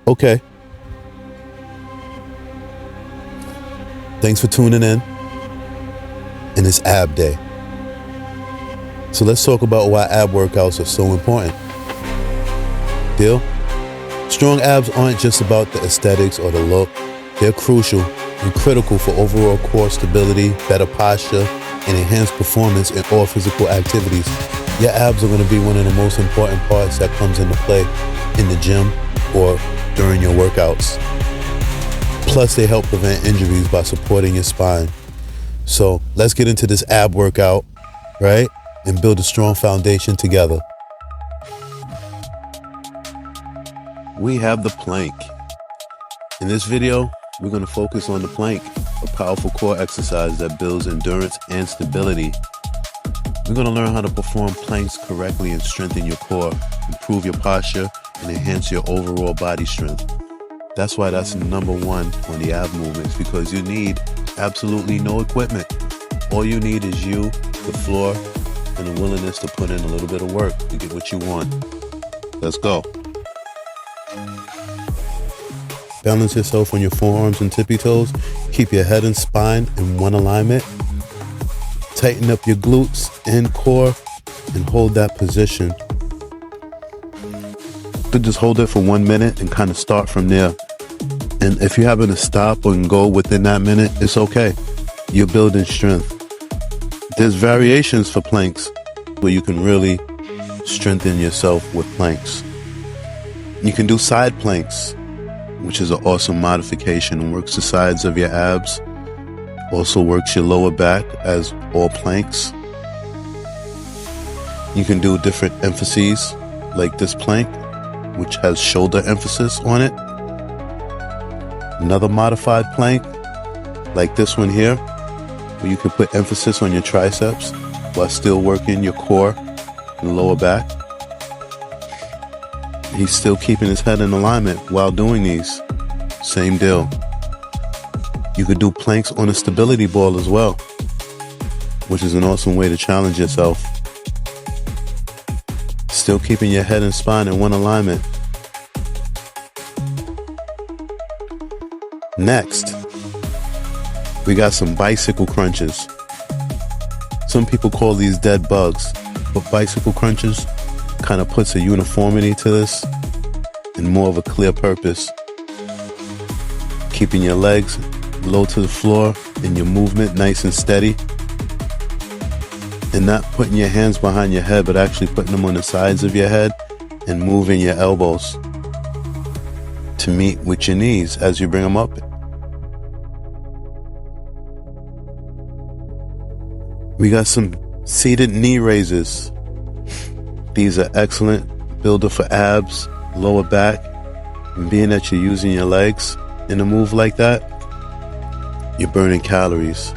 Okay. Thanks for tuning in. And it's ab day. So let's talk about why ab workouts are so important. Deal? Strong abs aren't just about the aesthetics or the look. They're crucial and critical for overall core stability, better posture, and enhanced performance in all physical activities. Your abs are going to be one of the most important parts that comes into play in the gym or during your workouts. Plus, they help prevent injuries by supporting your spine. So let's get into this ab workout, right? And build a strong foundation together. We have the plank. In this video, we're going to focus on the plank, a powerful core exercise that builds endurance and stability. We're going to learn how to perform planks correctly and strengthen your core, improve your posture, and enhance your overall body strength. That's why that's number one on the ab movements, because you need absolutely no equipment. All you need is you, the floor, and the willingness to put in a little bit of work to get what you want. Let's go. Balance yourself on your forearms and tippy toes. Keep your head and spine in one alignment. Tighten up your glutes and core and hold that position. You could just hold it for 1 minute and kind of start from there. And if you're having to stop or go within that minute, it's okay. You're building strength. There's variations for planks where you can really strengthen yourself with planks. You can do side planks, which is an awesome modification and works the sides of your abs. Also works your lower back as all planks. You can do different emphases like this plank, which has shoulder emphasis on it. Another modified plank like this one here, where you can put emphasis on your triceps while still working your core and lower back. He's still keeping his head in alignment while doing these. Same deal. You could do planks on a stability ball as well, which is an awesome way to challenge yourself. Still keeping your head and spine in one alignment. Next, we got some bicycle crunches. Some people call these dead bugs, but bicycle crunches kind of puts a uniformity to this and more of a clear purpose. Keeping your legs low to the floor and your movement nice and steady. And not putting your hands behind your head, but actually putting them on the sides of your head and moving your elbows to meet with your knees as you bring them up. We got some seated knee raises. These are excellent builder for abs, lower back, and being that you're using your legs in a move like that, you're burning calories.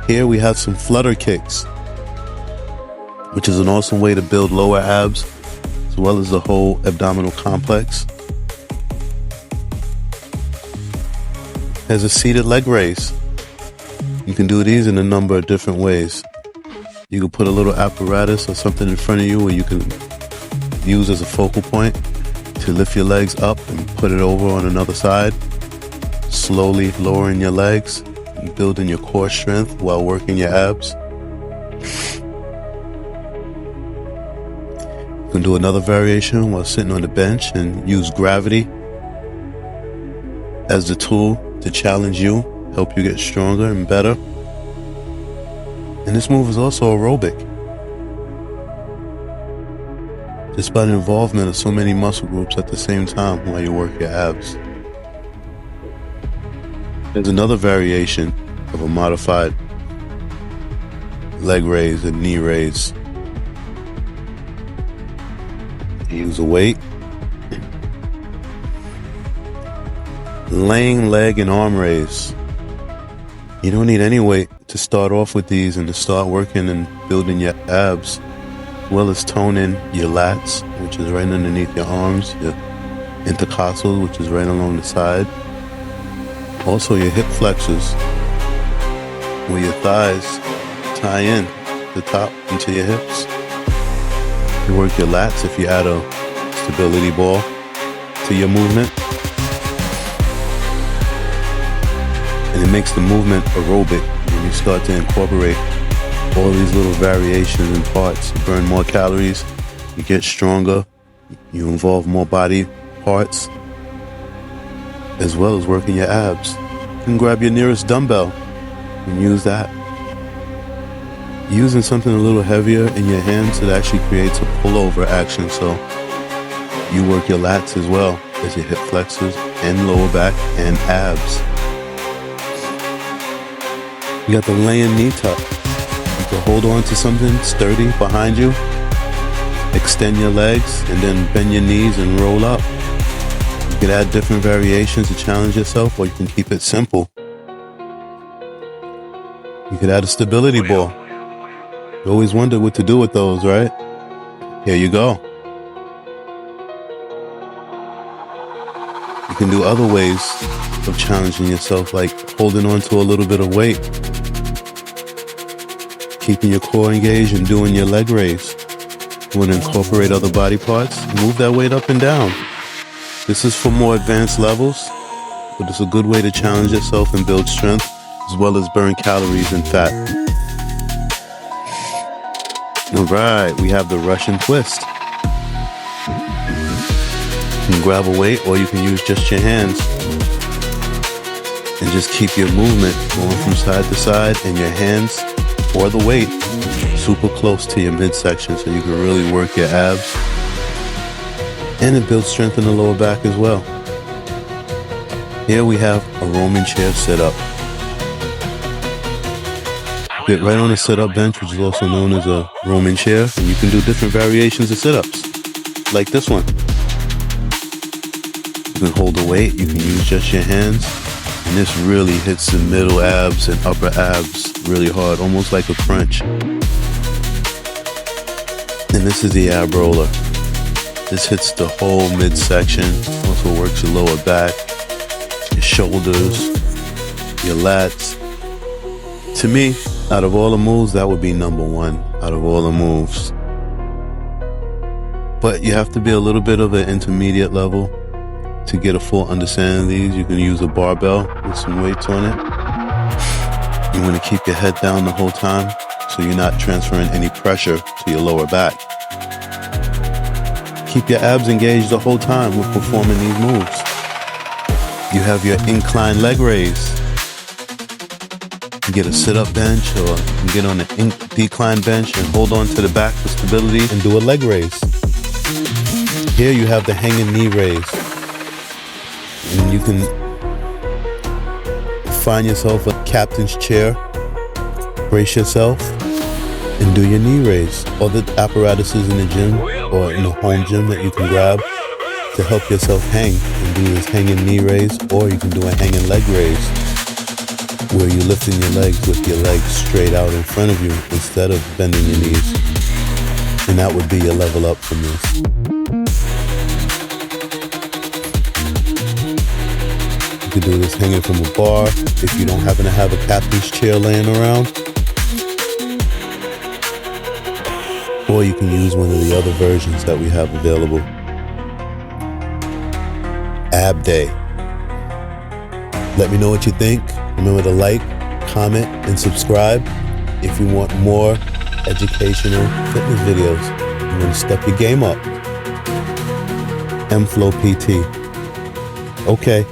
Here we have some flutter kicks, which is an awesome way to build lower abs as well as the whole abdominal complex. There's a seated leg raise. You can do these in a number of different ways. You can put a little apparatus or something in front of you where you can use as a focal point to lift your legs up and put it over on another side, slowly lowering your legs and building your core strength while working your abs. You can do another variation while sitting on the bench and use gravity as the tool to challenge you, help you get stronger and better. And this move is also aerobic. Just by the involvement of so many muscle groups at the same time while you work your abs. There's another variation of a modified leg raise and knee raise. You use a weight. Laying leg and arm raise. You don't need any weight to start off with these and to start working and building your abs, as well as toning your lats, which is right underneath your arms, your intercostals, which is right along the side. Also your hip flexors, where your thighs tie in the top into your hips. You work your lats if you add a stability ball to your movement. And it makes the movement aerobic when you start to incorporate all these little variations and parts. You burn more calories, you get stronger, you involve more body parts, as well as working your abs. You can grab your nearest dumbbell and use that. Using something a little heavier in your hands, it actually creates a pullover action, so you work your lats as well as your hip flexors and lower back and abs. You got the laying knee tuck. You can hold on to something sturdy behind you, extend your legs, and then bend your knees and roll up. You can add different variations to challenge yourself, or you can keep it simple. You could add a stability ball. You always wonder what to do with those, right? Here you go. You can do other ways of challenging yourself, like holding on to a little bit of weight, keeping your core engaged and doing your leg raise. You want to incorporate other body parts, move that weight up and down. This is for more advanced levels, but it's a good way to challenge yourself and build strength, as well as burn calories and fat. All right, we have the Russian twist. You can grab a weight, or you can use just your hands and just keep your movement going from side to side, and your hands or the weight super close to your midsection, so you can really work your abs, and it builds strength in the lower back as well. Here we have a Roman chair sit-up. Get right on a sit-up bench, which is also known as a Roman chair, and you can do different variations of sit-ups, like this one. You can hold the weight, you can use just your hands, and this really hits the middle abs and upper abs really hard, almost like a crunch. And this is the ab roller. This hits the whole midsection, also works your lower back, your shoulders, your lats. To me, out of all the moves, that would be number one out of all the moves. But you have to be a little bit of an intermediate level to get a full understanding of these. You can use a barbell with some weights on it. You want to keep your head down the whole time so you're not transferring any pressure to your lower back. Keep your abs engaged the whole time with performing these moves. You have your incline leg raise. You get a sit-up bench, or you can get on an decline bench and hold on to the back for stability and do a leg raise. Here you have the hanging knee raise. And you can find yourself a captain's chair, brace yourself, and do your knee raise. All the apparatuses in the gym or in the home gym that you can grab to help yourself hang and do this hanging knee raise, or you can do a hanging leg raise, where you're lifting your legs with your legs straight out in front of you instead of bending your knees. And that would be your level up from this. You could do this hanging from a bar if you don't happen to have a captain's chair laying around. Or you can use one of the other versions that we have available. Ab Day. Let me know what you think. Remember to like, comment, and subscribe if you want more educational fitness videos. You want to step your game up. M-Flow PT. Okay.